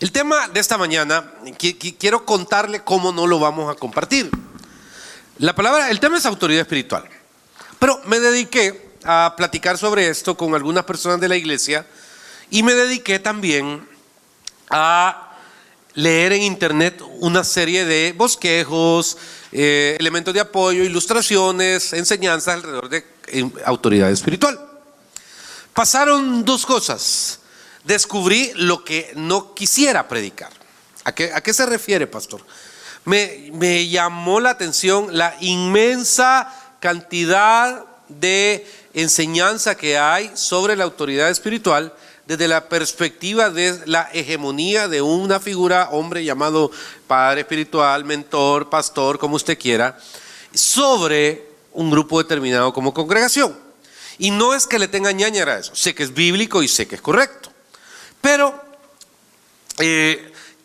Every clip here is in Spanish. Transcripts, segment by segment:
El tema de esta mañana, quiero contarle cómo no lo vamos a compartir. El tema es autoridad espiritual. Pero me dediqué a platicar sobre esto con algunas personas de la iglesia y me dediqué también a leer en internet una serie de bosquejos, elementos de apoyo, ilustraciones, enseñanzas alrededor de autoridad espiritual. Pasaron dos cosas. Descubrí lo que no quisiera predicar. ¿A qué se refiere, pastor? Me llamó la atención la inmensa cantidad de enseñanza que hay sobre la autoridad espiritual desde la perspectiva de la hegemonía de una figura, hombre llamado padre espiritual, mentor, pastor, como usted quiera, sobre un grupo determinado como congregación. Y no es que le tenga ñañara a eso, sé que es bíblico y sé que es correcto. Pero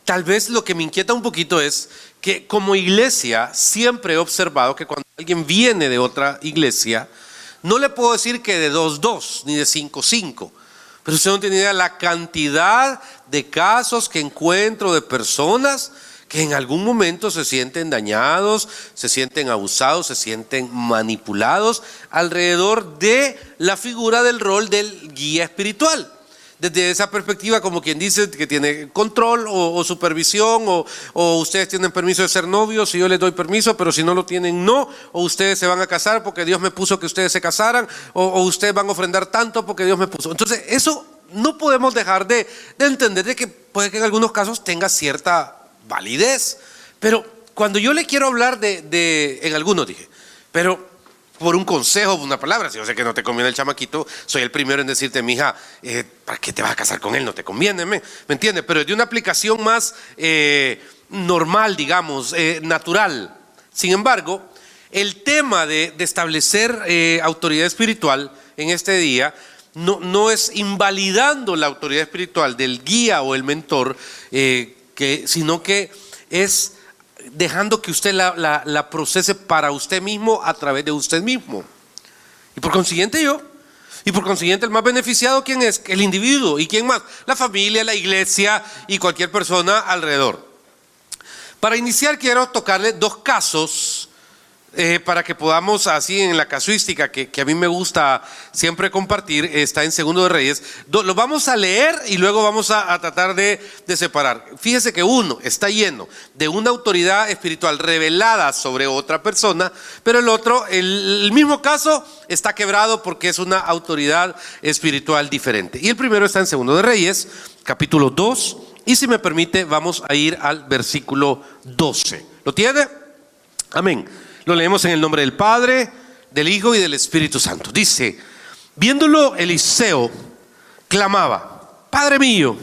tal vez lo que me inquieta un poquito es que como iglesia siempre he observado que cuando alguien viene de otra iglesia, no le puedo decir que de 2-2 ni de 5-5, pero usted no tiene idea de la cantidad de casos que encuentro de personas que en algún momento se sienten dañados, se sienten abusados, se sienten manipulados alrededor de la figura del rol del guía espiritual. Desde esa perspectiva, como quien dice que tiene control o supervisión, o ustedes tienen permiso de ser novios y yo les doy permiso, pero si no lo tienen, no. O ustedes se van a casar porque Dios me puso que ustedes se casaran, o ustedes van a ofrendar tanto porque Dios me puso. Entonces, eso no podemos dejar de entender de que puede que en algunos casos tenga cierta validez. Pero cuando yo le quiero hablar en algunos dije, pero por un consejo, una palabra, si yo sé que no te conviene el chamaquito, soy el primero en decirte, mija, ¿para qué te vas a casar con él? No te conviene, ¿me entiendes? Pero es de una aplicación más normal, digamos, natural. Sin embargo, el tema de establecer autoridad espiritual en este día no es invalidando la autoridad espiritual del guía o el mentor, sino que es dejando que usted la procese para usted mismo a través de usted mismo. Y por consiguiente el más beneficiado, ¿quién es? El individuo. ¿Y quién más? La familia, la iglesia y cualquier persona alrededor. Para iniciar quiero tocarle dos casos para que podamos, así en la casuística que a mí me gusta siempre compartir, está en Segundo de Reyes. Lo vamos a leer y luego vamos a tratar de separar. Fíjese que uno está lleno de una autoridad espiritual revelada sobre otra persona, pero el otro, el mismo caso, está quebrado porque es una autoridad espiritual diferente. Y el primero está en Segundo de Reyes, capítulo 2, y si me permite vamos a ir al versículo 12. ¿Lo tiene? Amén. Lo leemos en el nombre del Padre, del Hijo y del Espíritu Santo. Dice: viéndolo Eliseo, clamaba: Padre mío,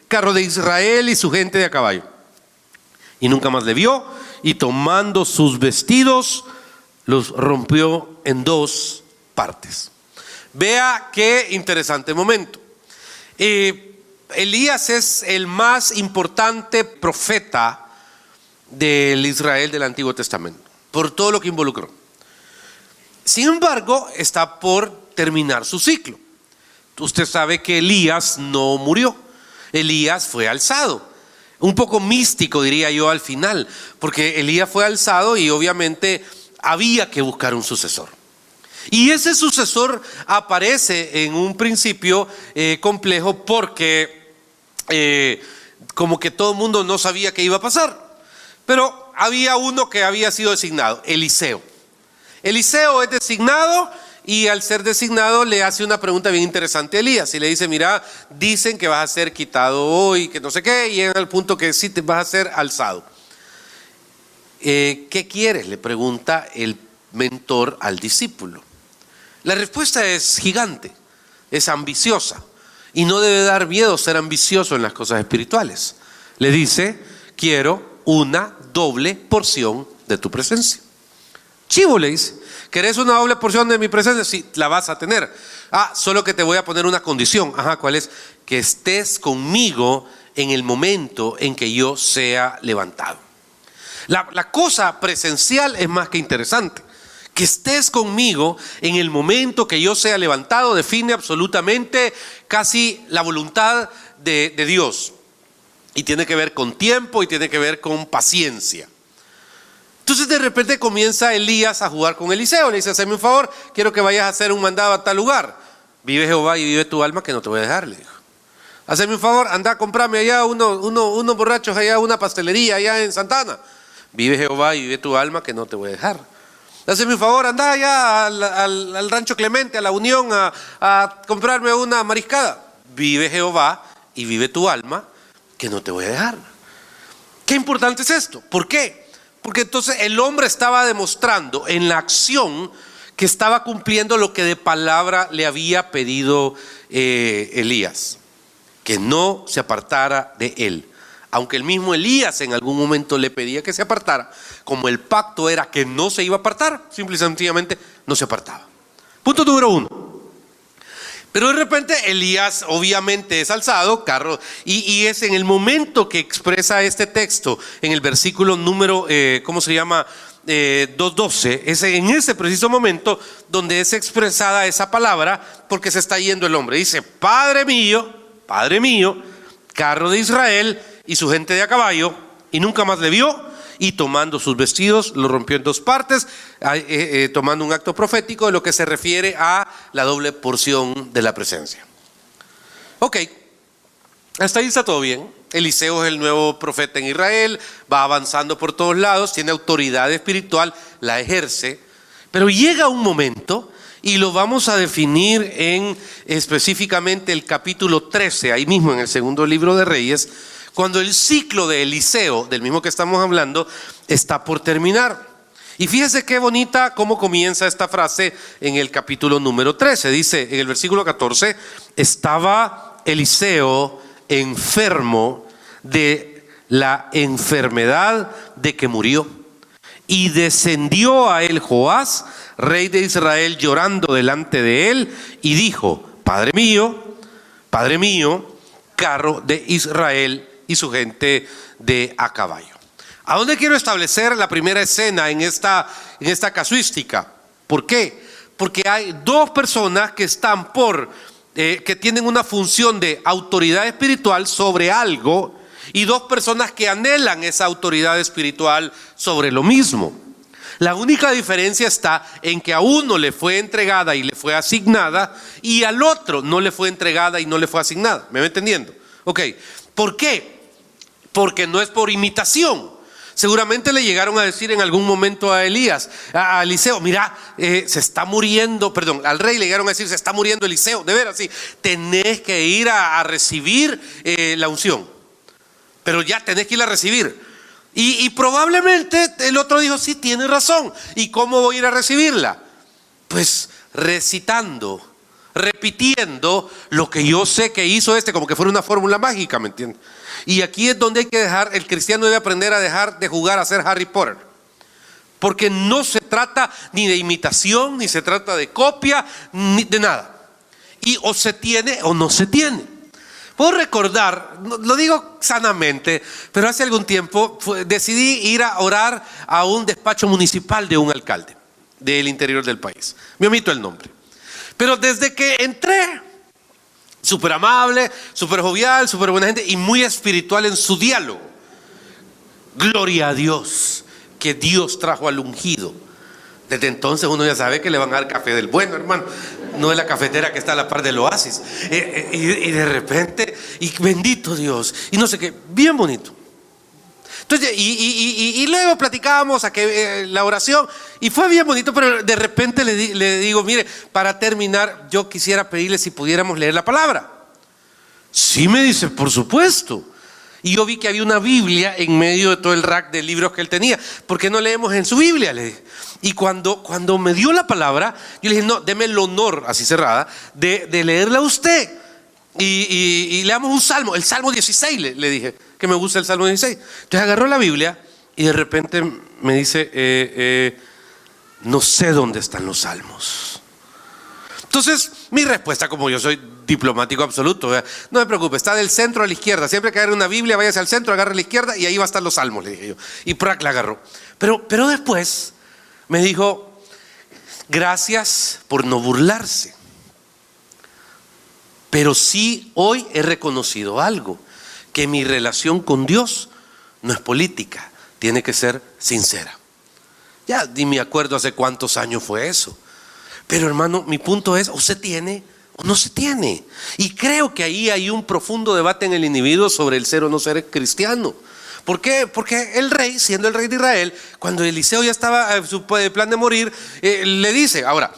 carro de Israel y su gente de a caballo. Y nunca más le vio, y tomando sus vestidos, los rompió en dos partes. Vea qué interesante momento. Elías es el más importante profeta del Israel del Antiguo Testamento, por todo lo que involucró. Sin embargo, está por terminar su ciclo. Usted sabe que Elías no murió. Elías fue alzado. Un poco místico, diría yo, al final, porque Elías fue alzado y obviamente había que buscar un sucesor. Y ese sucesor aparece en un principio complejo porque como que todo el mundo no sabía qué iba a pasar. Pero había uno que había sido designado, Eliseo. Eliseo es designado y al ser designado le hace una pregunta bien interesante a Elías. Y le dice: mira, dicen que vas a ser quitado hoy, que no sé qué, y en el punto que sí te vas a ser alzado. ¿Qué quieres?, le pregunta el mentor al discípulo. La respuesta es gigante, es ambiciosa. Y no debe dar miedo ser ambicioso en las cosas espirituales. Le dice: quiero una doble porción de tu presencia. Chivo, le dice: ¿querés una doble porción de mi presencia? Sí, la vas a tener. Solo que te voy a poner una condición. ¿Cuál es? Que estés conmigo en el momento en que yo sea levantado. La cosa presencial es más que interesante. Que estés conmigo en el momento que yo sea levantado define absolutamente casi la voluntad de Dios. Y tiene que ver con tiempo y tiene que ver con paciencia. Entonces de repente comienza Elías a jugar con Eliseo. Le dice: hazme un favor, quiero que vayas a hacer un mandado a tal lugar. Vive Jehová y vive tu alma que no te voy a dejar, le dijo. Hazme un favor, anda a comprarme allá unos borrachos allá, una pastelería allá en Santana. Vive Jehová y vive tu alma que no te voy a dejar. Hazme un favor, anda allá al Rancho Clemente, a la Unión, a comprarme una mariscada. Vive Jehová y vive tu alma que no te voy a dejar. Qué importante es esto. ¿Por qué? Porque entonces el hombre estaba demostrando en la acción que estaba cumpliendo lo que de palabra le había pedido Elías, que no se apartara de él. Aunque el mismo Elías en algún momento le pedía que se apartara, como el pacto era que no se iba a apartar, simple y sencillamente no se apartaba. Punto número 1. Pero de repente Elías obviamente es alzado, y es en el momento que expresa este texto, en el versículo número, 2:12, es en ese preciso momento donde es expresada esa palabra, porque se está yendo el hombre. Dice: Padre mío, carro de Israel y su gente de a caballo, y nunca más le vio. Y tomando sus vestidos, lo rompió en 2 partes, tomando un acto profético de lo que se refiere a la doble porción de la presencia. Ok, hasta ahí está todo bien. Eliseo es el nuevo profeta en Israel, va avanzando por todos lados, tiene autoridad espiritual, la ejerce. Pero llega un momento, y lo vamos a definir en específicamente el capítulo 13, ahí mismo en el segundo libro de Reyes, cuando el ciclo de Eliseo, del mismo que estamos hablando, está por terminar. Y fíjese qué bonita cómo comienza esta frase en el capítulo número 13. Dice en el versículo 14: estaba Eliseo enfermo de la enfermedad de que murió. Y descendió a él Joás, rey de Israel, llorando delante de él, y dijo: Padre mío, carro de Israel y su gente de a caballo. ¿A dónde quiero establecer la primera escena en esta casuística? ¿Por qué? Porque hay 2 personas que están que tienen una función de autoridad espiritual sobre algo, y 2 personas que anhelan esa autoridad espiritual sobre lo mismo. La única diferencia está en que a uno le fue entregada y le fue asignada, y al otro no le fue entregada y no le fue asignada. ¿Me va entendiendo? Ok, ¿por qué? Porque no es por imitación. Seguramente le llegaron a decir en algún momento a Eliseo: mira, se está muriendo, al rey le llegaron a decir: se está muriendo Eliseo, de veras, sí, tenés que ir a recibir la unción, pero ya tenés que ir a recibir. Y probablemente el otro dijo: sí, tiene razón. ¿Y cómo voy a ir a recibirla? Pues recitando, repitiendo lo que yo sé que hizo como que fuera una fórmula mágica, ¿me entiendes? Y aquí es donde hay que el cristiano debe aprender a dejar de jugar a ser Harry Potter. Porque no se trata ni de imitación, ni se trata de copia, ni de nada. Y o se tiene o no se tiene. Puedo recordar, lo digo sanamente, pero hace algún tiempo decidí ir a orar a un despacho municipal de un alcalde del interior del país. Me omito el nombre. Pero desde que entré, súper amable, súper jovial, súper buena gente y muy espiritual en su diálogo. Gloria a Dios, que Dios trajo al ungido. Desde entonces uno ya sabe que le van a dar café del bueno, hermano. No es la cafetera que está a la par del oasis. Y de repente, y bendito Dios, y no sé qué, bien bonito. Entonces, y luego platicábamos la oración, y fue bien bonito, pero de repente le digo: mire, para terminar, yo quisiera pedirle si pudiéramos leer la palabra. Sí, me dice, por supuesto. Y yo vi que había una Biblia en medio de todo el rack de libros que él tenía. ¿Por qué no leemos en su Biblia? Le dije. Y cuando me dio la palabra, yo le dije: no, deme el honor, así cerrada, de leerla a usted. Y leamos un salmo, el Salmo 16, le dije, que me gusta el Salmo 16. Entonces agarró la Biblia y de repente me dice: no sé dónde están los salmos. Entonces mi respuesta, como yo soy diplomático absoluto: no me preocupe, está del centro a la izquierda. Siempre que agarre una Biblia, váyase al centro, agarre a la izquierda y ahí va a estar los salmos, le dije yo. Y ¡prac! La agarró. Pero después me dijo: gracias por no burlarse. Pero sí hoy he reconocido algo, que mi relación con Dios no es política, tiene que ser sincera. Ya ni me acuerdo hace cuántos años fue eso. Pero hermano, mi punto es, ¿o se tiene o no se tiene? Y creo que ahí hay un profundo debate en el individuo sobre el ser o no ser cristiano. ¿Por qué? Porque el rey, siendo el rey de Israel, cuando Eliseo ya estaba en su plan de morir, le dice, ahora,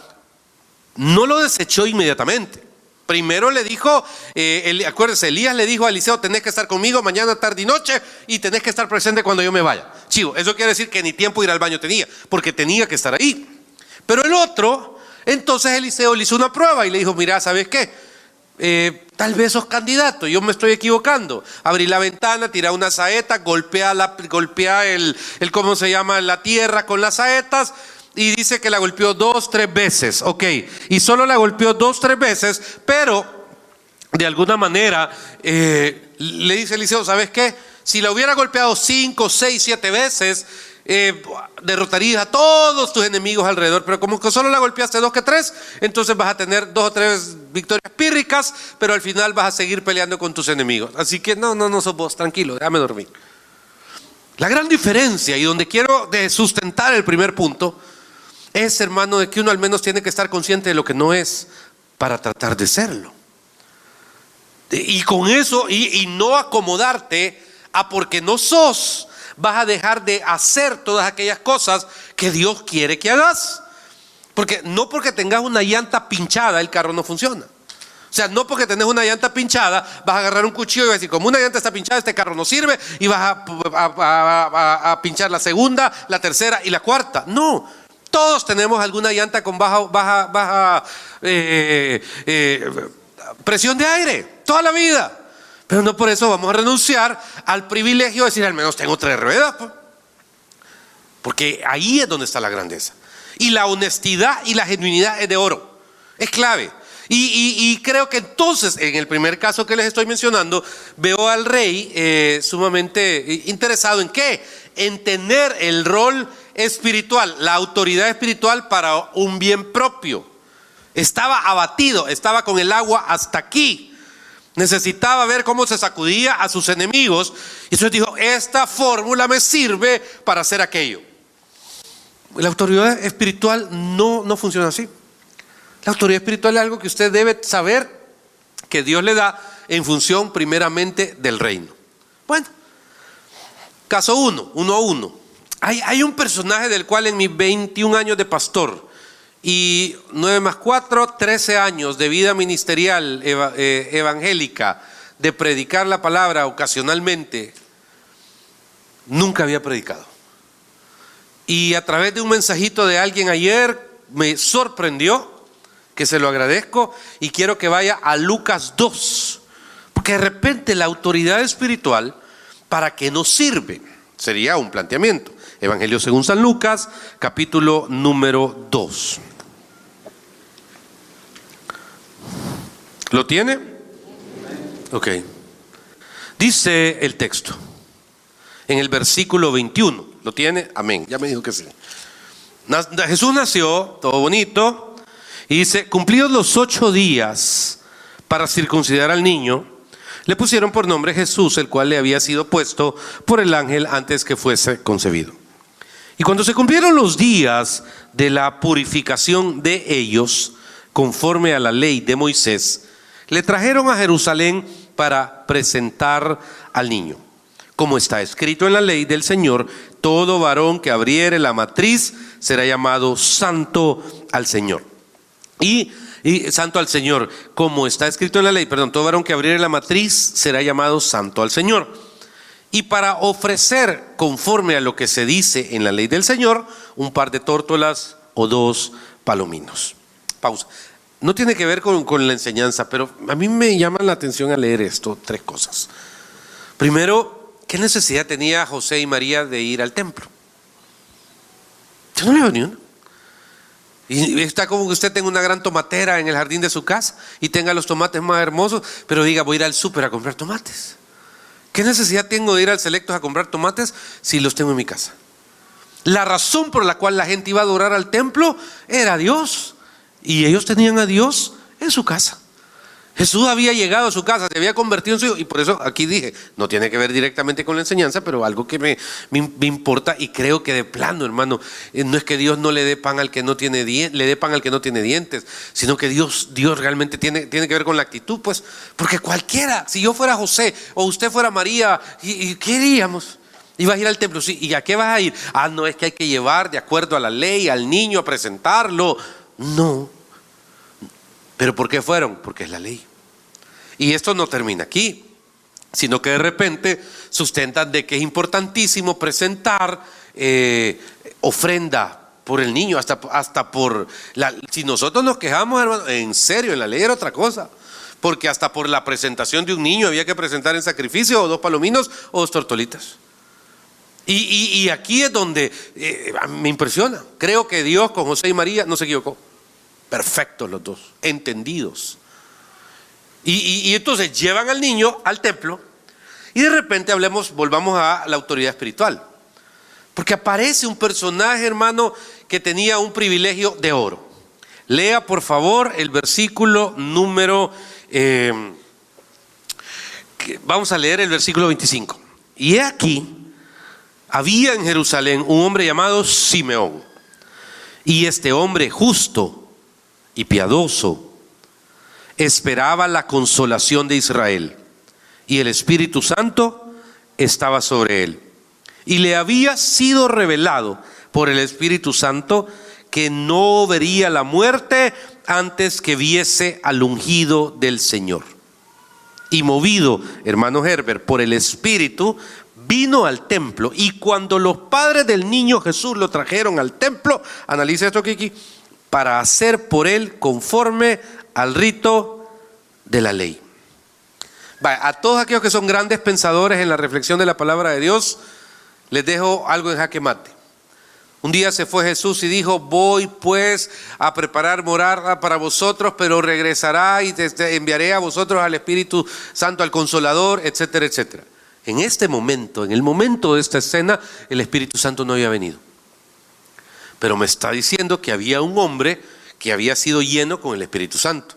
no lo desechó inmediatamente. Primero le dijo, acuérdense, Elías le dijo a Eliseo, tenés que estar conmigo mañana, tarde y noche, y tenés que estar presente cuando yo me vaya. Chivo, eso quiere decir que ni tiempo ir al baño tenía, porque tenía que estar ahí. Pero el otro, entonces Eliseo le hizo una prueba y le dijo, mira, ¿sabes qué? Tal vez sos candidato, yo me estoy equivocando. Abrí la ventana, tira una saeta, golpea ¿cómo se llama? La tierra con las saetas. Y dice que la golpeó 2, 3 veces, ok, y solo la golpeó 2, 3 veces, pero de alguna manera le dice Eliseo, ¿sabes qué? Si la hubiera golpeado 5, 6, 7 veces, derrotarías a todos tus enemigos alrededor, pero como que solo la golpeaste 2 que 3, entonces vas a tener 2 o 3 victorias pírricas, pero al final vas a seguir peleando con tus enemigos. Así que no sos vos, tranquilo, déjame dormir. La gran diferencia, y donde quiero sustentar el primer punto, es, hermano, de que uno al menos tiene que estar consciente de lo que no es para tratar de serlo. Y con eso, y no acomodarte a porque no sos, vas a dejar de hacer todas aquellas cosas que Dios quiere que hagas. Porque no porque tengas una llanta pinchada el carro no funciona. O sea, no porque tenés una llanta pinchada vas a agarrar un cuchillo y vas a decir, como una llanta está pinchada, este carro no sirve, y vas a pinchar la segunda, la tercera y la cuarta. No. Todos tenemos alguna llanta con baja presión de aire, toda la vida. Pero no por eso vamos a renunciar al privilegio de decir, al menos tengo 3 ruedas. Porque ahí es donde está la grandeza. Y la honestidad y la genuinidad es de oro. Es clave. Y creo que entonces, en el primer caso que les estoy mencionando, veo al rey sumamente interesado ¿en qué? En tener el rol espiritual, la autoridad espiritual para un bien propio. Estaba abatido, estaba con el agua hasta aquí. Necesitaba ver cómo se sacudía a sus enemigos. Y entonces dijo, esta fórmula me sirve para hacer aquello. La autoridad espiritual no funciona así. La autoridad espiritual es algo que usted debe saber que Dios le da en función primeramente del reino. Bueno, caso 1 a 1. Hay un personaje del cual en mis 21 años de pastor y 9 más 4, 13 años de vida ministerial evangélica, de predicar la palabra ocasionalmente, nunca había predicado. Y a través de un mensajito de alguien ayer me sorprendió, que se lo agradezco, y quiero que vaya a Lucas 2, porque de repente la autoridad espiritual, ¿para qué nos sirve? Sería un planteamiento. Evangelio según San Lucas, capítulo número 2. ¿Lo tiene? Ok. Dice el texto, en el versículo 21. ¿Lo tiene? Amén. Ya me dijo que sí. Jesús nació, todo bonito, y dice, cumplidos los 8 días para circuncidar al niño, le pusieron por nombre Jesús, el cual le había sido puesto por el ángel antes que fuese concebido. Y cuando se cumplieron los días de la purificación de ellos, conforme a la ley de Moisés, le trajeron a Jerusalén para presentar al niño. Como está escrito en la ley del Señor, todo varón que abriere la matriz será llamado santo al Señor. Y santo al Señor, como está escrito en la ley, todo varón que abriere la matriz será llamado santo al Señor. Y para ofrecer, conforme a lo que se dice en la ley del Señor, un par de tórtolas o 2 palominos. Pausa. No tiene que ver con la enseñanza, pero a mí me llama la atención al leer esto 3 cosas. Primero, ¿qué necesidad tenía José y María de ir al templo? Yo no le veo ni una. Y está como que usted tenga una gran tomatera en el jardín de su casa y tenga los tomates más hermosos, pero diga, voy a ir al súper a comprar tomates. ¿Qué necesidad tengo de ir al Selectos a comprar tomates si los tengo en mi casa? La razón por la cual la gente iba a adorar al templo era Dios, y ellos tenían a Dios en su casa. Jesús había llegado a su casa, se había convertido en su hijo, y por eso aquí dije, no tiene que ver directamente con la enseñanza, pero algo que me importa, y creo que de plano, hermano, no es que Dios no le dé pan al que no tiene le dé pan al que no tiene dientes, sino que Dios realmente tiene que ver con la actitud, pues, porque cualquiera, si yo fuera José o usted fuera María, ¿y qué haríamos? Ibas a ir al templo, sí, ¿y a qué vas a ir? No, es que hay que llevar de acuerdo a la ley al niño a presentarlo. No. ¿Pero por qué fueron? Porque es la ley. Y esto no termina aquí, sino que de repente sustentan de que es importantísimo presentar ofrenda por el niño, hasta por si nosotros nos quejamos, hermano, en serio, en la ley era otra cosa, porque hasta por la presentación de un niño había que presentar en sacrificio o 2 palominos o 2 tortolitas. Y aquí es donde me impresiona. Creo que Dios con José y María no se equivocó. Perfectos los dos, entendidos. Y entonces llevan al niño al templo y de repente volvamos a la autoridad espiritual. Porque aparece un personaje, hermano, que tenía un privilegio de oro. Lea por favor el versículo número, vamos a leer el versículo 25. Y he aquí, había en Jerusalén un hombre llamado Simeón. Y este hombre justo y piadoso esperaba la consolación de Israel, y el Espíritu Santo estaba sobre él. Y le había sido revelado por el Espíritu Santo que no vería la muerte antes que viese al ungido del Señor. Y movido, hermano Herbert, por el Espíritu, vino al templo. Y cuando los padres del niño Jesús lo trajeron al templo, analice esto, Kiki, para hacer por él conforme al rito de la ley. A todos aquellos que son grandes pensadores en la reflexión de la palabra de Dios, les dejo algo en jaque mate. Un día se fue Jesús y dijo: voy pues a preparar morada para vosotros, pero regresará y te enviaré a vosotros al Espíritu Santo, al Consolador, etcétera, etcétera. En este momento, en el momento de esta escena, el Espíritu Santo no había venido. Pero me está diciendo que había un hombre que había sido lleno con el Espíritu Santo.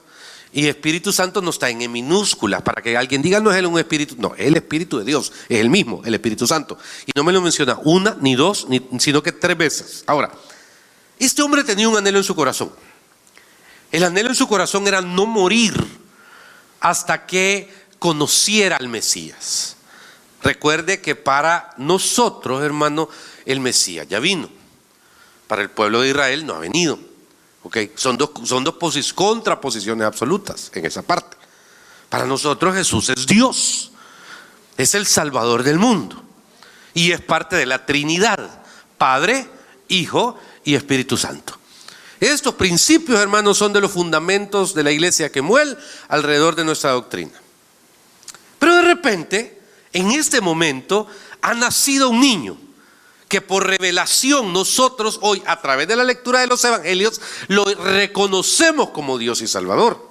Y el Espíritu Santo no está en minúsculas para que alguien diga: no es él un espíritu. No, es el Espíritu de Dios, es el mismo, el Espíritu Santo. Y no me lo menciona una, ni dos, sino que 3 veces. Ahora, este hombre tenía un anhelo en su corazón. El anhelo en su corazón era no morir hasta que conociera al Mesías. Recuerde que para nosotros, hermano, el Mesías ya vino. Para el pueblo de Israel no ha venido. Okay. Son dos contraposiciones absolutas en esa parte. Para nosotros Jesús es Dios, es el Salvador del mundo y es parte de la Trinidad, Padre, Hijo y Espíritu Santo. Estos principios, hermanos, son de los fundamentos de la iglesia Kemuel alrededor de nuestra doctrina. Pero de repente, en este momento, ha nacido un niño que por revelación nosotros hoy, a través de la lectura de los evangelios, lo reconocemos como Dios y Salvador.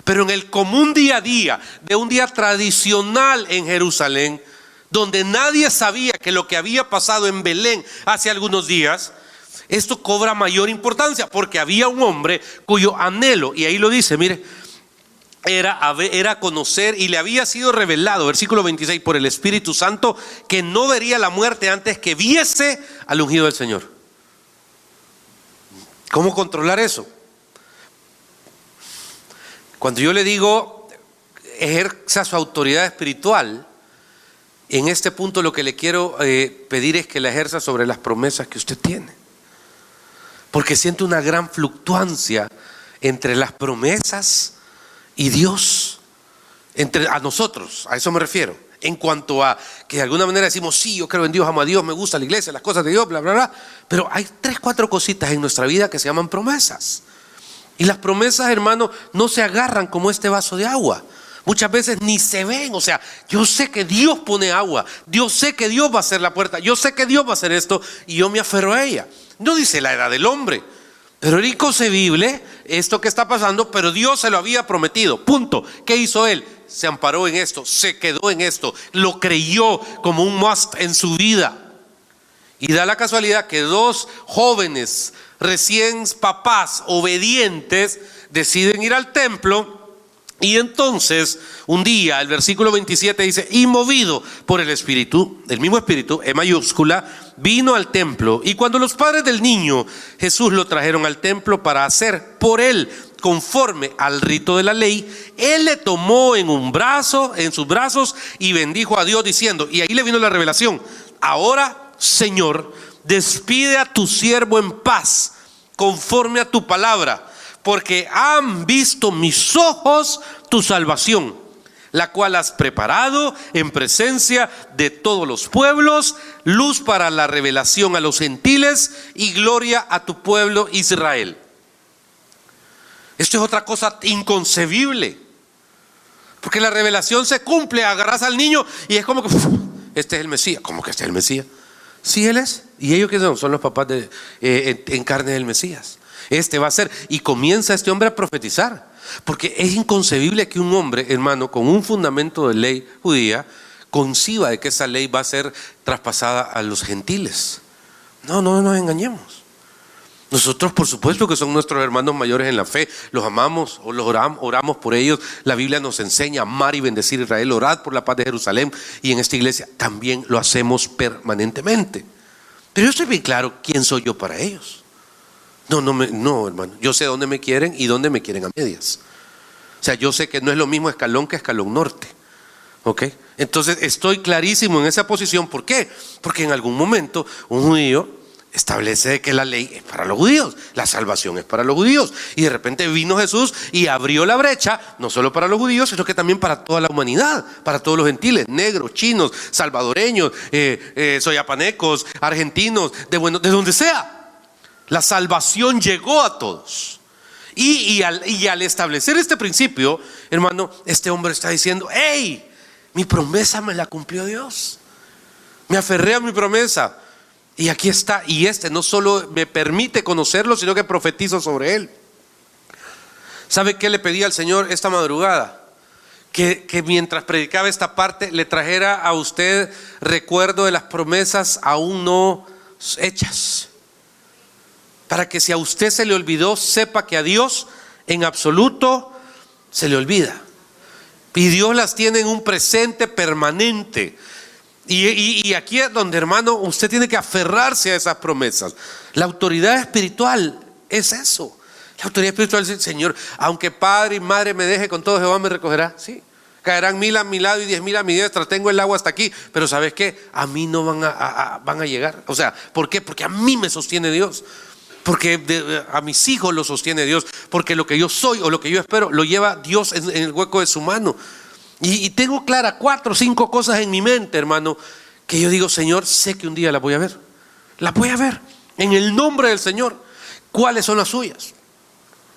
Pero en el común día a día, de un día tradicional en Jerusalén, donde nadie sabía que lo que había pasado en Belén hace algunos días, esto cobra mayor importancia, porque había un hombre cuyo anhelo, y ahí lo dice, mire, era conocer, y le había sido revelado, versículo 26, por el Espíritu Santo, que no vería la muerte antes que viese al ungido del Señor. ¿Cómo controlar eso? Cuando yo le digo ejerza su autoridad espiritual, en este punto lo que le quiero pedir es que la ejerza sobre las promesas que usted tiene, porque siente una gran fluctuancia entre las promesas y Dios, a nosotros, a eso me refiero, en cuanto a que de alguna manera decimos: sí, yo creo en Dios, amo a Dios, me gusta la iglesia, las cosas de Dios, bla, bla, bla. Pero hay 3, 4 cositas en nuestra vida que se llaman promesas. Y las promesas, hermano, no se agarran como este vaso de agua. Muchas veces ni se ven. O sea, yo sé que Dios pone agua, yo sé que Dios va a hacer la puerta, yo sé que Dios va a hacer esto, y yo me aferro a ella. No dice la edad del hombre, pero era inconcebible esto que está pasando, pero Dios se lo había prometido, punto. ¿Qué hizo él? Se amparó en esto, se quedó en esto, lo creyó como un must en su vida. Y da la casualidad que 2 jóvenes recién papás obedientes deciden ir al templo Y entonces, un día, el versículo 27 dice, y movido por el Espíritu, el mismo Espíritu, en mayúscula, vino al templo. Y cuando los padres del niño Jesús lo trajeron al templo para hacer por él conforme al rito de la ley, él le tomó en sus brazos y bendijo a Dios diciendo, y ahí le vino la revelación, ahora, Señor, despide a tu siervo en paz, conforme a tu palabra, porque han visto mis ojos tu salvación, la cual has preparado en presencia de todos los pueblos, luz para la revelación a los gentiles y gloria a tu pueblo Israel. Esto es otra cosa inconcebible, porque la revelación se cumple, agarras al niño y es como que este es el Mesías. ¿Cómo que este es el Mesías? Sí, él es. ¿Y ellos qué son? Son los papás en carne del Mesías. Este va a ser, y comienza este hombre a profetizar, porque es inconcebible que un hombre, hermano, con un fundamento de ley judía, conciba de que esa ley va a ser traspasada a los gentiles. No nos engañemos. Nosotros, por supuesto, que son nuestros hermanos mayores en la fe, los amamos o los oramos por ellos. La Biblia nos enseña a amar y bendecir a Israel, orad por la paz de Jerusalén, y en esta iglesia también lo hacemos permanentemente. Pero yo estoy bien claro quién soy yo para ellos. No, hermano, yo sé dónde me quieren y dónde me quieren a medias. O sea, yo sé que no es lo mismo Escalón que Escalón Norte. ¿Ok? Entonces estoy clarísimo en esa posición. ¿Por qué? Porque en algún momento un judío establece que la ley es para los judíos, la salvación es para los judíos, y de repente vino Jesús y abrió la brecha, no solo para los judíos, sino que también para toda la humanidad, para todos los gentiles, negros, chinos, salvadoreños, soyapanecos, argentinos, de donde sea. La salvación llegó a todos. Y al establecer este principio, hermano, este hombre está diciendo, hey, mi promesa me la cumplió Dios, me aferré a mi promesa. Y aquí está, y no solo me permite conocerlo, sino que profetizo sobre él. ¿Sabe qué le pedí al Señor esta madrugada? Que mientras predicaba esta parte le trajera a usted recuerdo de las promesas aún no hechas, para que si a usted se le olvidó, sepa que a Dios en absoluto se le olvida, y Dios las tiene en un presente permanente. Y aquí es donde, hermano, usted tiene que aferrarse a esas promesas. La autoridad espiritual es eso. La autoridad espiritual es el Señor, aunque padre y madre me deje, con todo Jehová me recogerá. Sí, caerán 1000 a mi lado y 10,000 a mi diestra, tengo el agua hasta aquí, pero ¿sabes qué? A mí no van a llegar. O sea, ¿por qué? Porque a mí me sostiene Dios, porque a mis hijos los sostiene Dios, porque lo que yo soy o lo que yo espero lo lleva Dios en el hueco de su mano. Y tengo claras 4 o 5 cosas en mi mente, hermano, que yo digo, Señor, sé que un día las voy a ver. Las voy a ver en el nombre del Señor. ¿Cuáles son las suyas?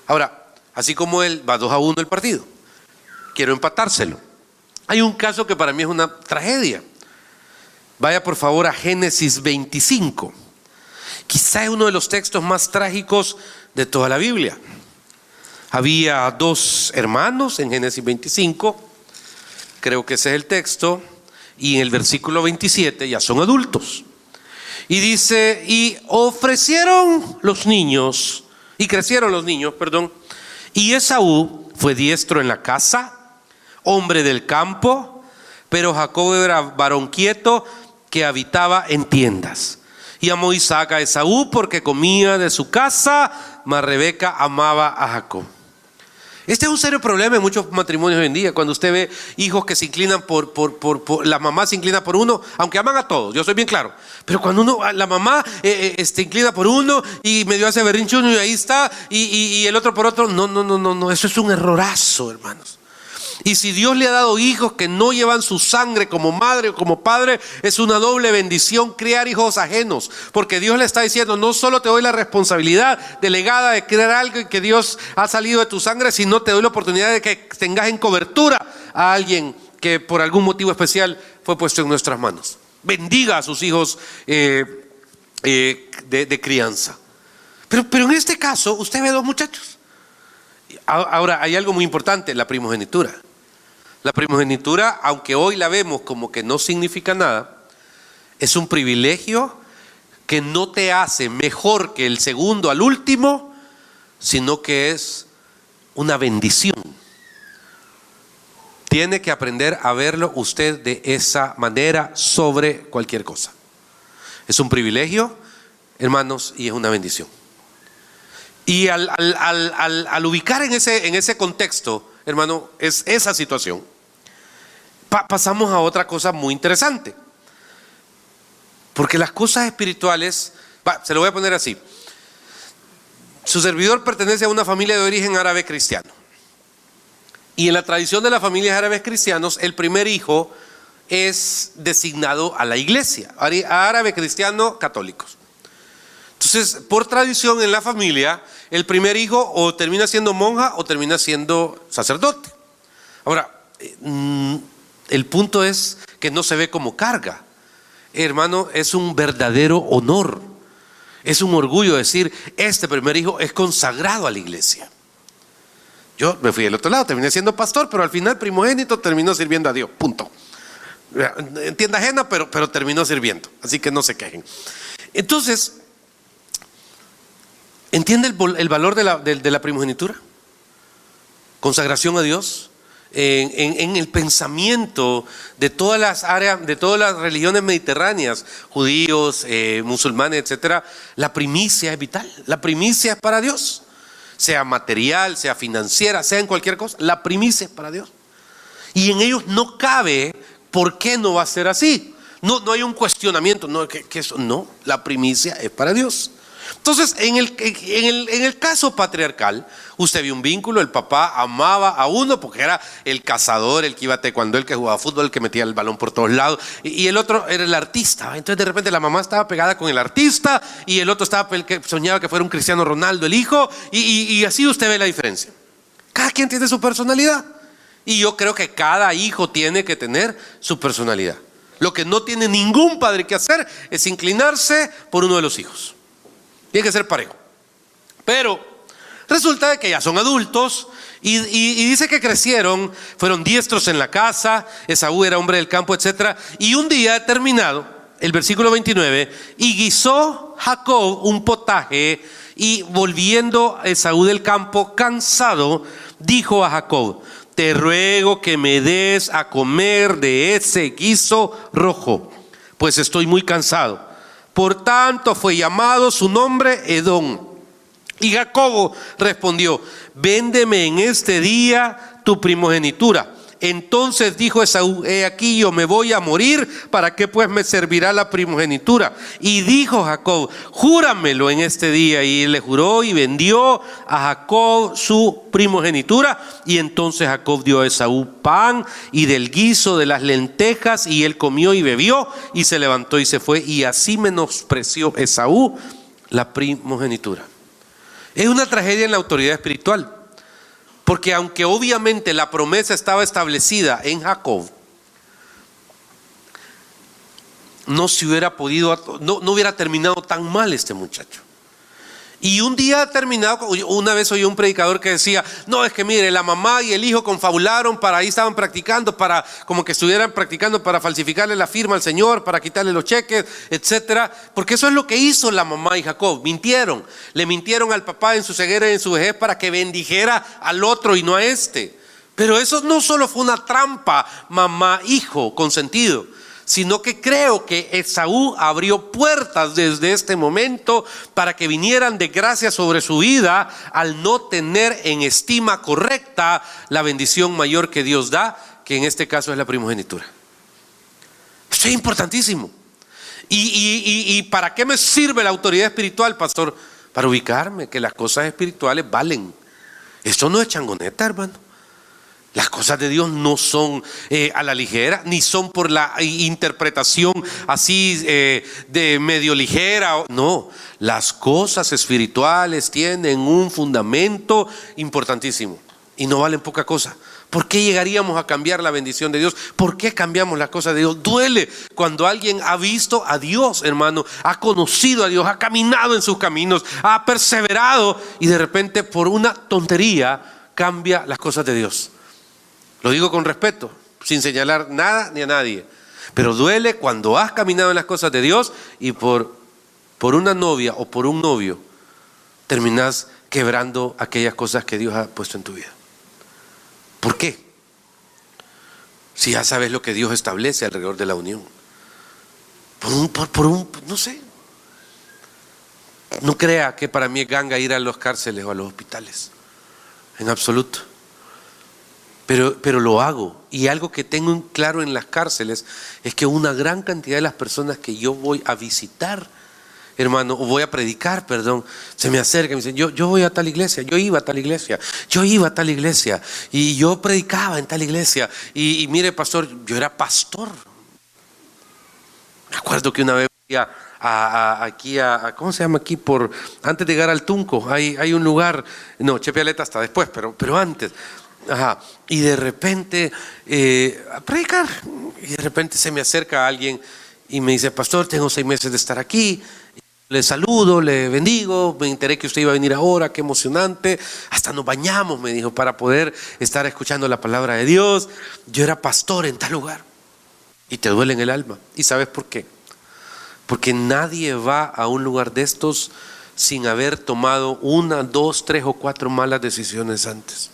Ahora, así como él va 2-1 el partido, quiero empatárselo. Hay un caso que para mí es una tragedia. Vaya por favor a Génesis 25. Quizá es uno de los textos más trágicos de toda la Biblia. Había 2 hermanos en Génesis 25. Creo que ese es el texto, y en el versículo 27 ya son adultos. Y dice, y crecieron los niños, y Esaú fue diestro en la caza, hombre del campo, pero Jacob era varón quieto que habitaba en tiendas. Y amó Isaac a Esaú porque comía de su casa, mas Rebeca amaba a Jacob. Este es un serio problema en muchos matrimonios hoy en día, cuando usted ve hijos que se inclinan por la mamá se inclina por uno, aunque aman a todos, yo soy bien claro, pero cuando la mamá inclina por uno y medio hace berrinche uno y ahí está, y el otro por otro, no, eso es un errorazo, hermanos. Y si Dios le ha dado hijos que no llevan su sangre como madre o como padre, es una doble bendición criar hijos ajenos, porque Dios le está diciendo, no solo te doy la responsabilidad delegada de crear algo que Dios ha salido de tu sangre, sino te doy la oportunidad de que tengas en cobertura a alguien que por algún motivo especial fue puesto en nuestras manos. Bendiga a sus hijos de crianza. Pero en este caso usted ve 2 muchachos. Ahora hay algo muy importante, la primogenitura. La primogenitura, aunque hoy la vemos como que no significa nada, es un privilegio que no te hace mejor que el segundo al último, sino que es una bendición. Tiene que aprender a verlo usted de esa manera sobre cualquier cosa. Es un privilegio, hermanos, y es una bendición. Y al ubicar en ese contexto, hermano, es esa situación, pasamos a otra cosa muy interesante. Porque las cosas espirituales, se lo voy a poner así. Su servidor pertenece a una familia de origen árabe cristiano. Y en la tradición de las familias árabes cristianos, el primer hijo es designado a la iglesia, a árabe cristiano católicos. Entonces, por tradición en la familia, el primer hijo o termina siendo monja o termina siendo sacerdote. Ahora, el punto es que no se ve como carga. Hermano, es un verdadero honor. Es un orgullo decir, este primer hijo es consagrado a la iglesia. Yo me fui del otro lado, terminé siendo pastor, pero al final primogénito terminó sirviendo a Dios, punto. En tienda ajena, pero terminó sirviendo, así que no se quejen. Entonces, ¿entiende el valor de la primogenitura? Consagración a Dios. En el pensamiento de todas las áreas, de todas las religiones mediterráneas, judíos, musulmanes, etcétera, la primicia es vital. La primicia es para Dios, sea material, sea financiera, sea en cualquier cosa. La primicia es para Dios. Y en ellos no cabe por qué no va a ser así. No hay un cuestionamiento. No, la primicia es para Dios. Entonces, en el caso patriarcal, usted vio un vínculo, el papá amaba a uno porque era el cazador, el que iba a taekwondo, el que jugaba fútbol, el que metía el balón por todos lados, y el otro era el artista. Entonces de repente la mamá estaba pegada con el artista y el otro el que soñaba que fuera un Cristiano Ronaldo, el hijo, y así usted ve la diferencia. Cada quien tiene su personalidad, y yo creo que cada hijo tiene que tener su personalidad. Lo que no tiene ningún padre que hacer es inclinarse por uno de los hijos. Tiene que ser parejo. Pero resulta que ya son adultos y dice que crecieron, fueron diestros en la casa, Esaú era hombre del campo, etc. Y un día determinado, el versículo 29, y guisó Jacob un potaje, y volviendo Esaú del campo cansado, dijo a Jacob: te ruego que me des a comer de ese guiso rojo, pues estoy muy cansado. Por tanto fue llamado su nombre Edom. Y Jacob respondió: véndeme en este día tu primogenitura. Entonces dijo Esaú: he aquí, yo me voy a morir, ¿para qué pues me servirá la primogenitura? Y dijo Jacob: júramelo en este día. Y él le juró y vendió a Jacob su primogenitura. Y entonces Jacob dio a Esaú pan y del guiso de las lentejas, y él comió y bebió, y se levantó y se fue. Y así menospreció Esaú la primogenitura. Es una tragedia en la autoridad espiritual. Porque aunque obviamente la promesa estaba establecida en Jacob, no hubiera terminado tan mal este muchacho. Y un día terminado, una vez oí un predicador que decía: no, es que mire, la mamá y el hijo confabularon ahí estaban practicando como que estuvieran practicando para falsificarle la firma al Señor, para quitarle los cheques, etcétera. Porque eso es lo que hizo la mamá y Jacob. Mintieron, le mintieron al papá en su ceguera y en su vejez para que bendijera al otro y no a este. Pero eso no solo fue una trampa, mamá-hijo consentido, sino que creo que Esaú abrió puertas desde este momento para que vinieran desgracias sobre su vida al no tener en estima correcta la bendición mayor que Dios da, que en este caso es la primogenitura. Esto es importantísimo. ¿Y para qué me sirve la autoridad espiritual, pastor? Para ubicarme que las cosas espirituales valen. Esto no es changoneta, hermano. Las cosas de Dios no son a la ligera, ni son por la interpretación así de medio ligera. No, las cosas espirituales tienen un fundamento importantísimo y no valen poca cosa. ¿Por qué llegaríamos a cambiar la bendición de Dios? ¿Por qué cambiamos las cosas de Dios? Duele cuando alguien ha visto a Dios, hermano, ha conocido a Dios, ha caminado en sus caminos, ha perseverado, y de repente por una tontería cambia las cosas de Dios. Lo digo con respeto, sin señalar nada ni a nadie. Pero duele cuando has caminado en las cosas de Dios y por una novia o por un novio terminas quebrando aquellas cosas que Dios ha puesto en tu vida. ¿Por qué? Si ya sabes lo que Dios establece alrededor de la unión. No sé. No crea que para mí es ganga ir a las cárceles o a los hospitales. En absoluto. Pero lo hago. Y algo que tengo en claro en las cárceles es que una gran cantidad de las personas que yo voy a visitar, hermano, o voy a predicar, perdón, se me acercan y me dicen, yo voy a tal iglesia, yo iba a tal iglesia, y yo predicaba en tal iglesia, y mire, pastor, yo era pastor. Me acuerdo que una vez fui aquí ¿cómo se llama aquí? Antes de llegar al Tunco, hay un lugar, no, Chepe Aleta hasta después, pero antes. Ajá. Y de repente a predicar, y de repente se me acerca alguien y me dice, pastor, tengo 6 meses de estar aquí, le saludo, le bendigo, me enteré que usted iba a venir ahora, qué emocionante, hasta nos bañamos, me dijo, para poder estar escuchando la palabra de Dios. Yo era pastor en tal lugar. Y te duele en el alma. ¿Y sabes por qué? Porque nadie va a un lugar de estos sin haber tomado 1, 2, 3 o 4 malas decisiones antes.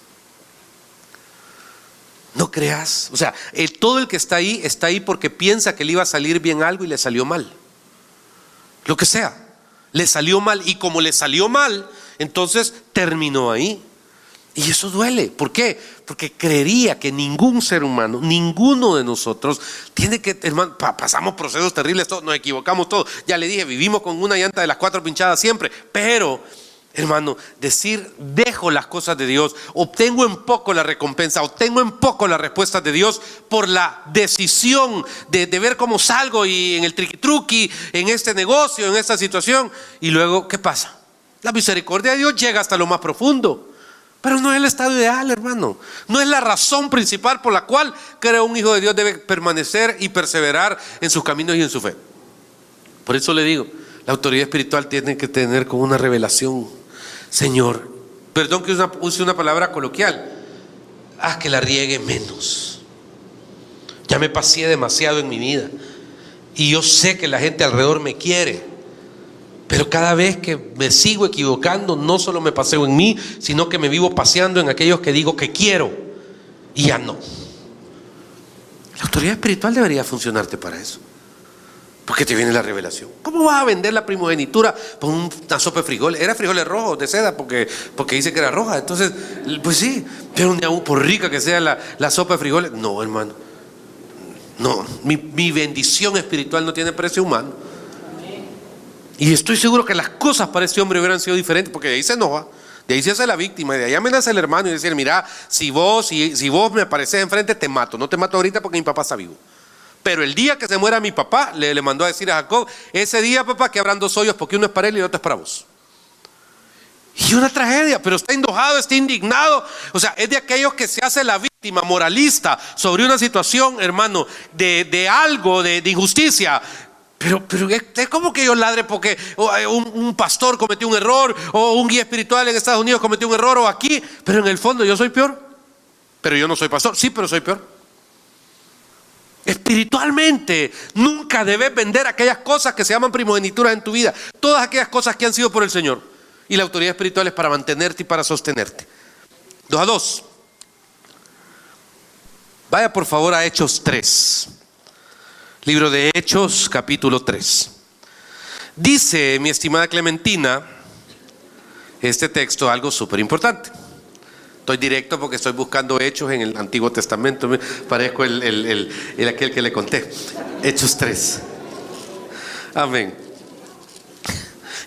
No creas, o sea, todo el que está ahí porque piensa que le iba a salir bien algo y le salió mal. Lo que sea, le salió mal, y como le salió mal, entonces terminó ahí. Y eso duele. ¿Por qué? Porque creería que ningún ser humano, ninguno de nosotros tiene que, hermano, pasamos procesos terribles, todos, nos equivocamos todos. Ya le dije, vivimos con una llanta de las 4 pinchadas siempre, pero hermano, decir dejo las cosas de Dios, obtengo en poco la recompensa, obtengo en poco las respuestas de Dios por la decisión de ver cómo salgo y en el triqui-truqui, en este negocio, en esta situación. Y luego, ¿qué pasa? La misericordia de Dios llega hasta lo más profundo, pero no es el estado ideal, hermano. No es la razón principal por la cual creo un hijo de Dios debe permanecer y perseverar en sus caminos y en su fe. Por eso le digo, la autoridad espiritual tiene que tener como una revelación. Señor, perdón que use una palabra coloquial, haz que la riegue menos. Ya me pasé demasiado en mi vida y yo sé que la gente alrededor me quiere, pero cada vez que me sigo equivocando, no solo me paseo en mí, sino que me vivo paseando en aquellos que digo que quiero y ya no. La autoridad espiritual debería funcionarte para eso, porque te viene la revelación. ¿Cómo vas a vender la primogenitura por una sopa de frijoles? Era frijoles rojos de seda porque dice que era roja. Entonces, pues sí, pero por rica que sea la sopa de frijoles. No, hermano. No, mi bendición espiritual no tiene precio humano. Y estoy seguro que las cosas para este hombre hubieran sido diferentes, porque de ahí se enoja, de ahí se hace la víctima, y de ahí amenaza al hermano y decir, mira, si vos me apareces enfrente, te mato. No te mato ahorita porque mi papá está vivo. Pero el día que se muera mi papá, le mandó a decir a Jacob, ese día, papá, que habrán 2 hoyos, porque uno es para él y el otro es para vos. Y una tragedia, pero está enojado, está indignado. O sea, es de aquellos que se hace la víctima moralista sobre una situación, hermano, de algo, de injusticia. Pero es como que yo ladre porque un pastor cometió un error, o un guía espiritual en Estados Unidos cometió un error, o aquí. Pero en el fondo yo soy peor. Pero yo no soy pastor. Sí, pero soy peor. Espiritualmente nunca debes vender aquellas cosas que se llaman primogenituras en tu vida. Todas aquellas cosas que han sido por el Señor. Y la autoridad espiritual es para mantenerte y para sostenerte. 2:2. Vaya por favor a Hechos 3. Libro de Hechos, capítulo 3. Dice mi estimada Clementina este texto algo súper importante. Estoy directo porque estoy buscando hechos en el Antiguo Testamento. Me parezco aquel que le conté. Hechos 3. Amén.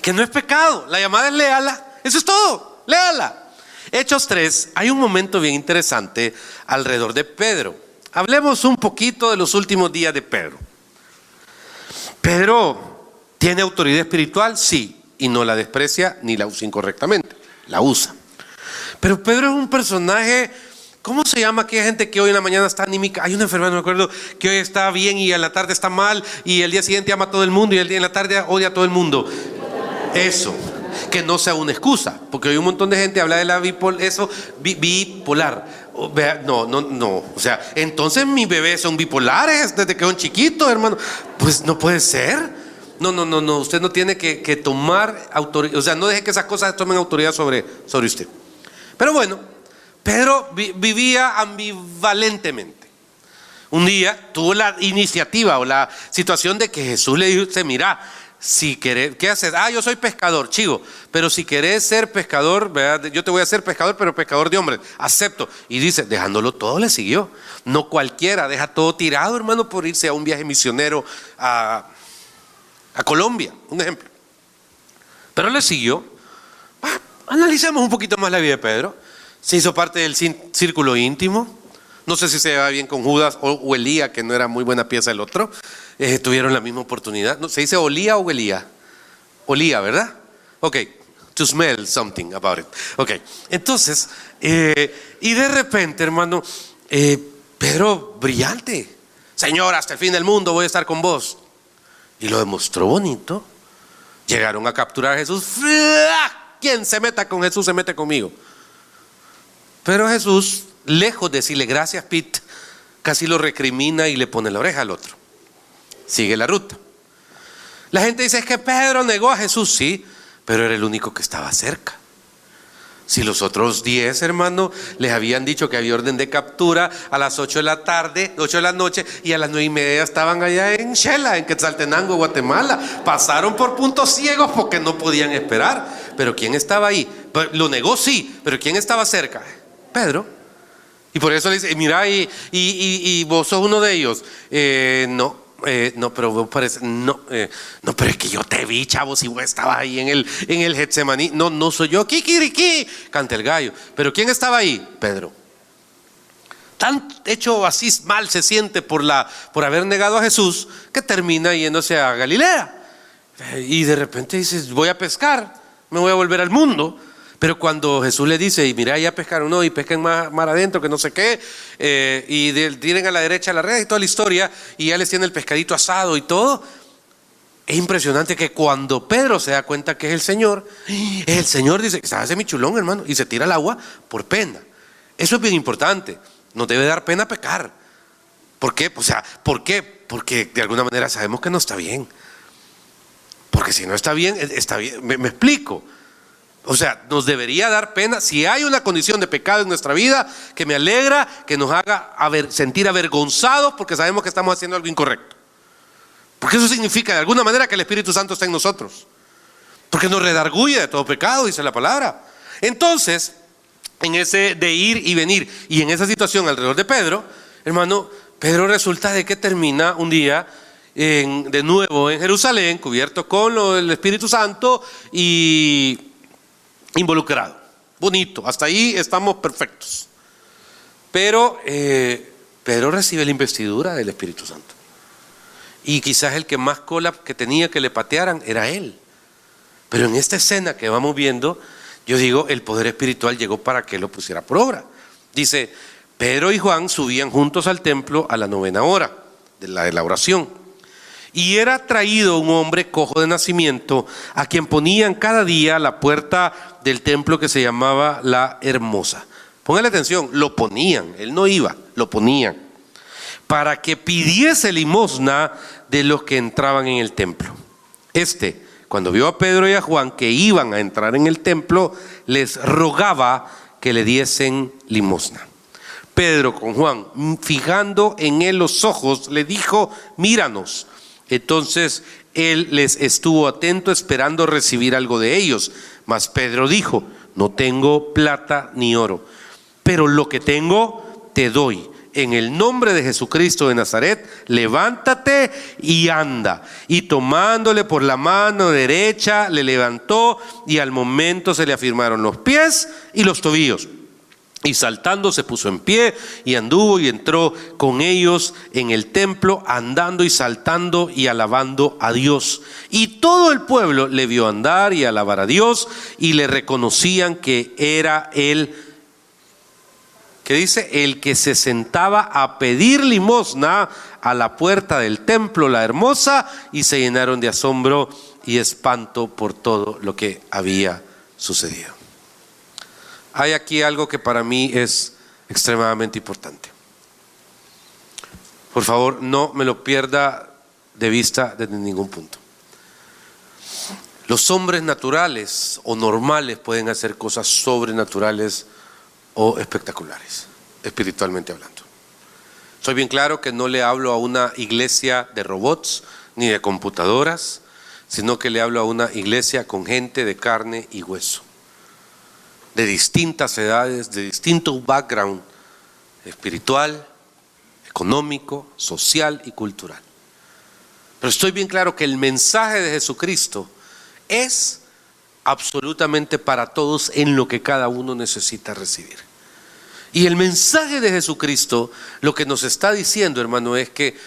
Que no es pecado. La llamada es léala. Eso es todo. Léala. Hechos 3. Hay un momento bien interesante alrededor de Pedro. Hablemos un poquito de los últimos días de Pedro. Pedro tiene autoridad espiritual, sí, y no la desprecia ni la usa incorrectamente. La usa. Pero Pedro es un personaje, ¿cómo se llama aquella gente que hoy en la mañana está anímica? Hay una enfermedad, no me acuerdo, que hoy está bien y en la tarde está mal, y el día siguiente ama a todo el mundo y el día en la tarde odia a todo el mundo. Eso, que no sea una excusa, porque hoy un montón de gente habla de la bipolar. No, o sea, entonces mis bebés son bipolares desde que son chiquitos, hermano. Pues no puede ser. No, usted no tiene que tomar autoridad, o sea, no deje que esas cosas tomen autoridad sobre usted. Pero bueno, Pedro vivía ambivalentemente. un día tuvo la iniciativa o la situación de que Jesús le dice, mira, si querés, ¿qué haces? Yo soy pescador, chivo, pero si querés ser pescador, ¿verdad? Yo te voy a hacer pescador, pero pescador de hombres, acepto. Y dice, dejándolo todo le siguió. No cualquiera deja todo tirado, hermano, por irse a un viaje misionero a Colombia, un ejemplo. Pero le siguió. Analicemos un poquito más la vida de Pedro. Se hizo parte del círculo íntimo. No sé si se llevaba bien con Judas o Elías, que no era muy buena pieza el otro. Tuvieron la misma oportunidad. ¿No? ¿Se dice Olía o Elías? Olía, ¿verdad? Ok, to smell something about it. Ok, entonces, y de repente, hermano, Pedro, brillante. Señor, hasta el fin del mundo voy a estar con vos. Y lo demostró bonito. Llegaron a capturar a Jesús. Quien se meta con Jesús se mete conmigo. Pero Jesús, lejos de decirle gracias, Pete, casi lo recrimina y le pone la oreja al otro. Sigue la ruta. La gente dice, es que Pedro negó a Jesús. Sí, pero era el único que estaba cerca. Si los otros 10, hermano, les habían dicho que había orden de captura a las 8 de la tarde, 8 de la noche, y a las 9:30 estaban allá en Xela, en Quetzaltenango, Guatemala. Pasaron por puntos ciegos porque no podían esperar. Pero ¿quién estaba ahí? Lo negó, sí, pero ¿quién estaba cerca? Pedro. Y por eso le dice, mira, y vos sos uno de ellos. No, pero vos parece, no, pero es que yo te vi, chavo, si vos estabas ahí en el Getsemaní. No soy yo, kikiriki, canta el gallo. Pero ¿quién estaba ahí? Pedro. Tan hecho así mal se siente por haber negado a Jesús, que termina yéndose a Galilea. Y de repente dices, voy a pescar, me voy a volver al mundo. Pero cuando Jesús le dice, y mira, ya pescaron, no, y pesquen más adentro, que no sé qué, tiren a la derecha la red y toda la historia, y ya les tiene el pescadito asado y todo. Es impresionante que cuando Pedro se da cuenta que es el Señor dice, ¿sabes mi chulón, hermano? Y se tira al agua por pena. Eso es bien importante. Nos debe dar pena pecar. ¿Por qué? O sea, ¿por qué? Porque de alguna manera sabemos que no está bien. Porque si no está bien, está bien. Me explico. O sea, nos debería dar pena. Si hay una condición de pecado en nuestra vida, que me alegra, que nos haga sentir avergonzados porque sabemos que estamos haciendo algo incorrecto. Porque eso significa de alguna manera que el Espíritu Santo está en nosotros. Porque nos redarguye de todo pecado, dice la palabra. Entonces, en ese de ir y venir y en esa situación alrededor de Pedro, hermano, Pedro resulta de que termina un día de nuevo en Jerusalén, cubierto con el Espíritu Santo y involucrado. Bonito, hasta ahí estamos perfectos. Pero Pedro recibe la investidura del Espíritu Santo. Y quizás el que más cola que tenía que le patearan era él. Pero en esta escena que vamos viendo, yo digo, el poder espiritual llegó para que lo pusiera por obra. Dice, Pedro y Juan subían juntos al templo a la 9ª hora de la oración. Y era traído un hombre cojo de nacimiento, a quien ponían cada día a la puerta del templo que se llamaba La Hermosa. Póngale atención, lo ponían, él no iba, lo ponían, para que pidiese limosna de los que entraban en el templo. Cuando vio a Pedro y a Juan que iban a entrar en el templo, les rogaba que le diesen limosna. Pedro con Juan, fijando en él los ojos, le dijo, míranos. Entonces él les estuvo atento esperando recibir algo de ellos. Mas Pedro dijo, no tengo plata ni oro, pero lo que tengo te doy. En el nombre de Jesucristo de Nazaret, levántate y anda. Y tomándole por la mano derecha, le levantó y al momento se le afirmaron los pies y los tobillos. Y saltando se puso en pie y anduvo y entró con ellos en el templo, andando y saltando y alabando a Dios. Y todo el pueblo le vio andar y alabar a Dios y le reconocían que era él, que dice, el que se sentaba a pedir limosna a la puerta del templo, La Hermosa, y se llenaron de asombro y espanto por todo lo que había sucedido. Hay aquí algo que para mí es extremadamente importante. Por favor, no me lo pierda de vista desde ningún punto. Los hombres naturales o normales pueden hacer cosas sobrenaturales o espectaculares, espiritualmente hablando. Soy bien claro que no le hablo a una iglesia de robots ni de computadoras, sino que le hablo a una iglesia con gente de carne y hueso, de distintas edades, de distinto background espiritual, económico, social y cultural. Pero estoy bien claro que el mensaje de Jesucristo es absolutamente para todos en lo que cada uno necesita recibir. Y el mensaje de Jesucristo lo que nos está diciendo, hermano, es que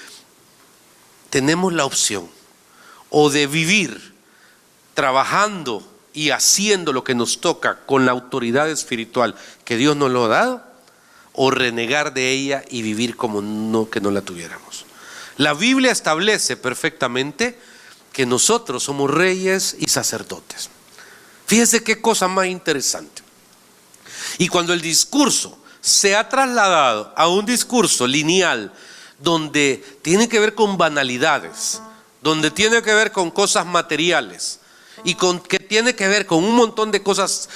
tenemos la opción o de vivir trabajando y haciendo lo que nos toca con la autoridad espiritual que Dios nos lo ha dado, o renegar de ella y vivir como que no la tuviéramos. La Biblia establece perfectamente que nosotros somos reyes y sacerdotes. Fíjense qué cosa más interesante. Y cuando el discurso se ha trasladado a un discurso lineal donde tiene que ver con banalidades, donde tiene que ver con cosas materiales y que tiene que ver con un montón de cosas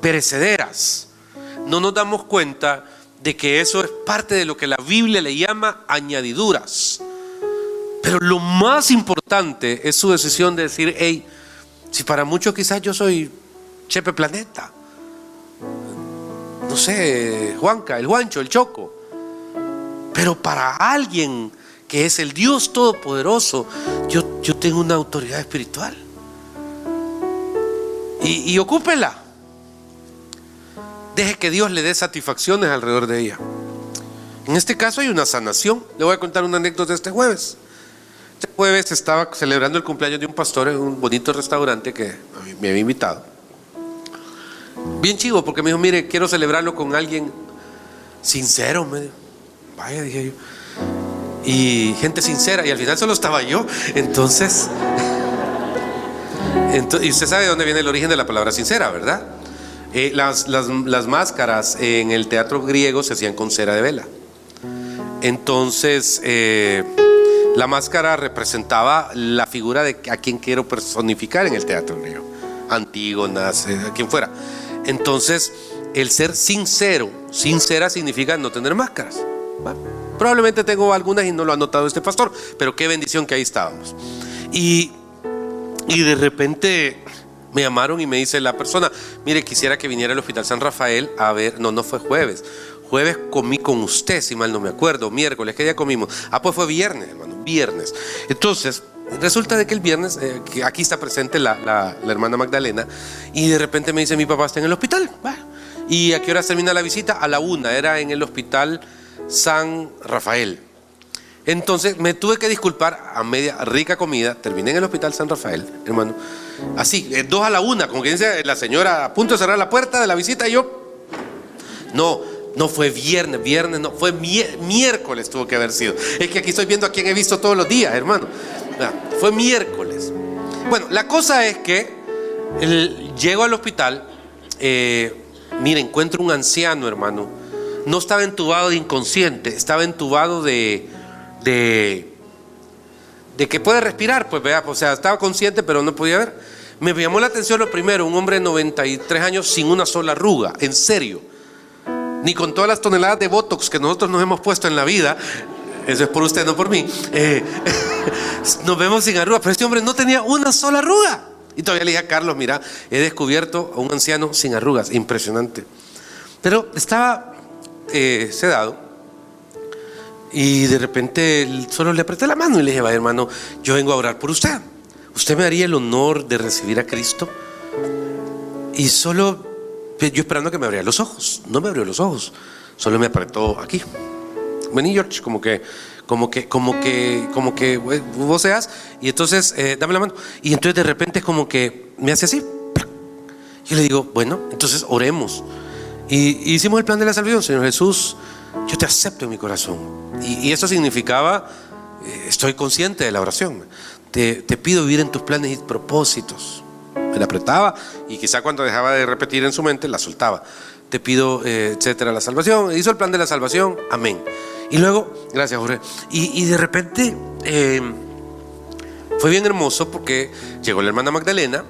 perecederas, no nos damos cuenta de que eso es parte de lo que la Biblia le llama añadiduras. Pero lo más importante es su decisión de decir: hey, si para muchos quizás yo soy Chepe Planeta, no sé, Juanca, el Juancho, el Choco, pero para alguien que es el Dios Todopoderoso, yo tengo una autoridad espiritual. Y ocúpela. Deje que Dios le dé satisfacciones alrededor de ella. En este caso hay una sanación. Le voy a contar una anécdota de este jueves. Este jueves estaba celebrando el cumpleaños de un pastor en un bonito restaurante que me había invitado. Bien chivo, porque me dijo: mire, quiero celebrarlo con alguien sincero. Me dijo. Vaya, dije yo. Y gente sincera, y al final solo estaba yo. Entonces, y usted sabe de dónde viene el origen de la palabra sincera, ¿verdad? Las máscaras en el teatro griego se hacían con cera de vela. Entonces la máscara representaba la figura de a quien quiero personificar en el teatro griego, Antígonas, quien fuera. Entonces el ser sincero, sincera, significa no tener máscaras. ¿Va? Probablemente tengo algunas y no lo ha notado este pastor, pero qué bendición que ahí estábamos. Y de repente me llamaron y me dice la persona: mire, quisiera que viniera al Hospital San Rafael a ver. No fue jueves. Jueves comí con usted, si mal no me acuerdo. Miércoles, ¿qué día comimos? Pues fue viernes, hermano, viernes. Entonces resulta de que el viernes que aquí está presente la hermana Magdalena, y de repente me dice: mi papá está en el hospital. ¿Y a qué hora termina la visita? A la 1. Era en el Hospital San Rafael. Entonces me tuve que disculpar a media rica comida. Terminé en el Hospital San Rafael, hermano. Así, 2 a la 1, como que dice la señora a punto de cerrar la puerta de la visita, y yo. No fue viernes, no, fue miércoles tuvo que haber sido. Es que aquí estoy viendo a quien he visto todos los días, hermano. Fue miércoles. Bueno, la cosa es que llego al hospital. Mira, encuentro un anciano, hermano. No estaba entubado de inconsciente, estaba entubado de que puede respirar, pues vea, o sea, estaba consciente pero no podía ver. Me llamó la atención lo primero: un hombre de 93 años sin una sola arruga, en serio, ni con todas las toneladas de botox que nosotros nos hemos puesto en la vida. Eso es por usted, no por mí. Nos vemos sin arruga, pero este hombre no tenía una sola arruga. Y todavía le dije a Carlos: mira, he descubierto a un anciano sin arrugas. Impresionante. Pero estaba sedado. Y de repente solo le apreté la mano y le dije: vaya, hermano, yo vengo a orar por usted. ¿Usted me haría el honor de recibir a Cristo? Y solo, yo esperando que me abriera los ojos. No me abrió los ojos, solo me apretó aquí. Vení, George, como que vos seas. Y entonces, dame la mano. Y entonces de repente es como que me hace así. Yo le digo: bueno, entonces oremos. Y hicimos el plan de la salvación. Señor Jesús, yo te acepto en mi corazón. Y eso significaba: estoy consciente de la oración. Te pido vivir en tus planes y propósitos. Me la apretaba, y quizá cuando dejaba de repetir en su mente la soltaba. Te pido, etcétera, la salvación. Hizo el plan de la salvación, amén. Y luego, gracias, Jorge. Y de repente fue bien hermoso, porque llegó la hermana Magdalena.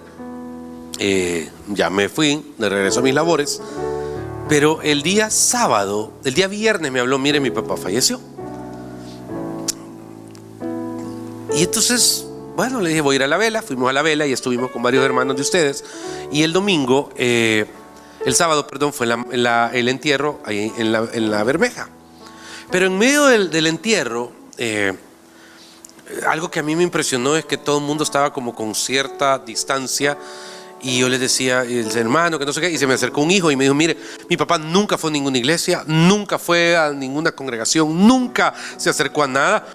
Ya me fui de regreso a mis labores. Pero el día sábado, el día viernes me habló, mire, mi papá falleció. Y entonces, bueno, le dije, voy a ir a la vela. Fuimos a la vela y estuvimos con varios hermanos de ustedes. Y el domingo, el sábado, perdón, fue el entierro ahí en la Bermeja. Pero en medio del entierro, algo que a mí me impresionó es que todo el mundo estaba como con cierta distancia. Y yo les decía, el hermano, que no sé qué, y se me acercó un hijo y me dijo, mire, mi papá nunca fue a ninguna iglesia, nunca fue a ninguna congregación, nunca se acercó a nada,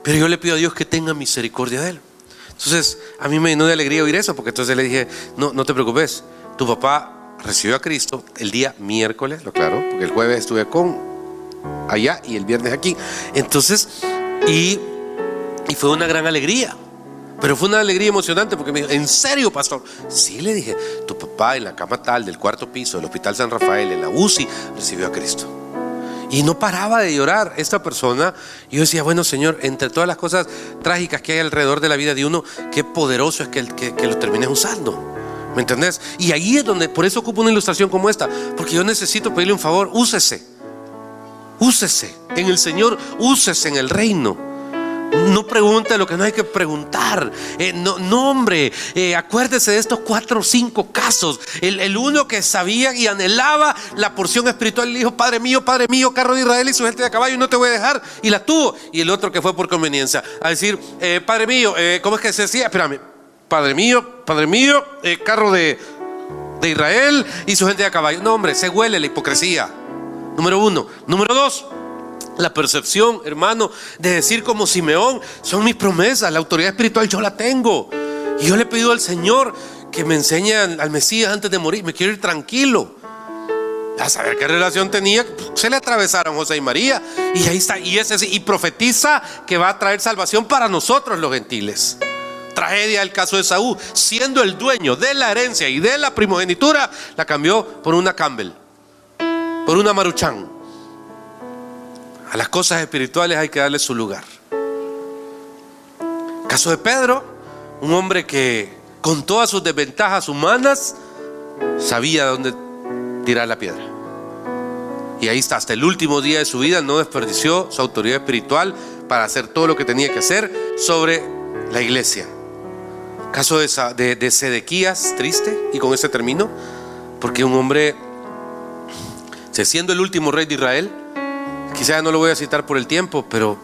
pero yo le pido a Dios que tenga misericordia de él. Entonces a mí me llenó de alegría oír eso, porque entonces le dije, no te preocupes, tu papá recibió a Cristo el día miércoles, lo claro, porque el jueves estuve allá y el viernes aquí. Entonces, y fue una gran alegría. Pero fue una alegría emocionante porque me dijo, ¿en serio, pastor? Sí, le dije, tu papá en la cama tal del cuarto piso del Hospital San Rafael, en la UCI, recibió a Cristo. Y no paraba de llorar esta persona. Y yo decía, bueno, Señor, entre todas las cosas trágicas que hay alrededor de la vida de uno, qué poderoso es que lo termines usando. ¿Me entendés? Y ahí es donde, por eso ocupo una ilustración como esta, porque yo necesito pedirle un favor, úsese en el Señor, úsese en el reino. No pregunte lo que no hay que preguntar. No, hombre, acuérdese de estos 4 o 5 casos. El uno que sabía y anhelaba la porción espiritual, le dijo, Padre mío, carro de Israel y su gente de caballo, no te voy a dejar, y la tuvo. Y el otro que fue por conveniencia a decir, Padre mío, ¿cómo es que se decía? Espérame, Padre mío, carro de Israel y su gente de caballo. No, hombre, se huele la hipocresía. Número 1. Número 2, la percepción, hermano, de decir como Simeón, son mis promesas, la autoridad espiritual yo la tengo. Y yo le he pedido al Señor que me enseñe al Mesías antes de morir. Me quiero ir tranquilo. A saber qué relación tenía, se le atravesaron José y María. Y ahí está, y profetiza que va a traer salvación para nosotros los gentiles. Tragedia el caso de Saúl, siendo el dueño de la herencia y de la primogenitura, la cambió por una Campbell, por una Maruchan. A las cosas espirituales hay que darle su lugar. Caso de Pedro, un hombre que con todas sus desventajas humanas sabía dónde tirar la piedra. Y ahí está, hasta el último día de su vida no desperdició su autoridad espiritual para hacer todo lo que tenía que hacer sobre la iglesia. Caso de Sedequías, triste, y con ese termino, porque un hombre, siendo el último rey de Israel, quizá no lo voy a citar por el tiempo, pero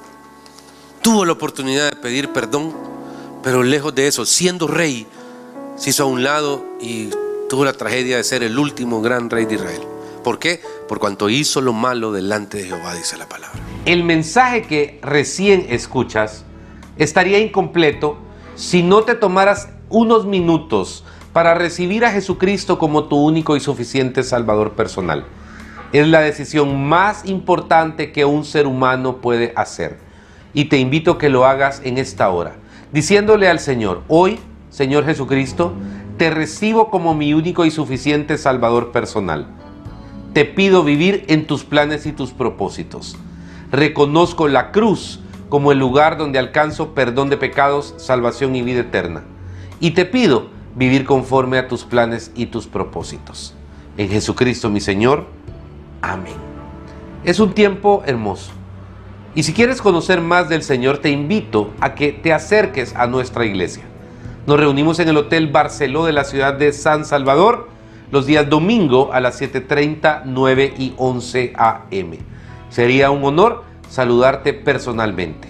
tuvo la oportunidad de pedir perdón, pero lejos de eso, siendo rey, se hizo a un lado y tuvo la tragedia de ser el último gran rey de Israel. ¿Por qué? Por cuanto hizo lo malo delante de Jehová, dice la palabra. El mensaje que recién escuchas estaría incompleto si no te tomaras unos minutos para recibir a Jesucristo como tu único y suficiente Salvador personal. Es la decisión más importante que un ser humano puede hacer. Y te invito a que lo hagas en esta hora, diciéndole al Señor, hoy, Señor Jesucristo, te recibo como mi único y suficiente Salvador personal. Te pido vivir en tus planes y tus propósitos. Reconozco la cruz como el lugar donde alcanzo perdón de pecados, salvación y vida eterna. Y te pido vivir conforme a tus planes y tus propósitos. En Jesucristo mi Señor. Amén. Es un tiempo hermoso. Y si quieres conocer más del Señor, te invito a que te acerques a nuestra iglesia. Nos reunimos en el Hotel Barceló de la ciudad de San Salvador los días domingo a las 7:30, 9 y 11 a.m. Sería un honor saludarte personalmente.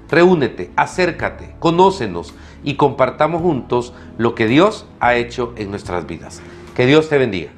Reúnete, acércate, conócenos y compartamos juntos lo que Dios ha hecho en nuestras vidas. Que Dios te bendiga.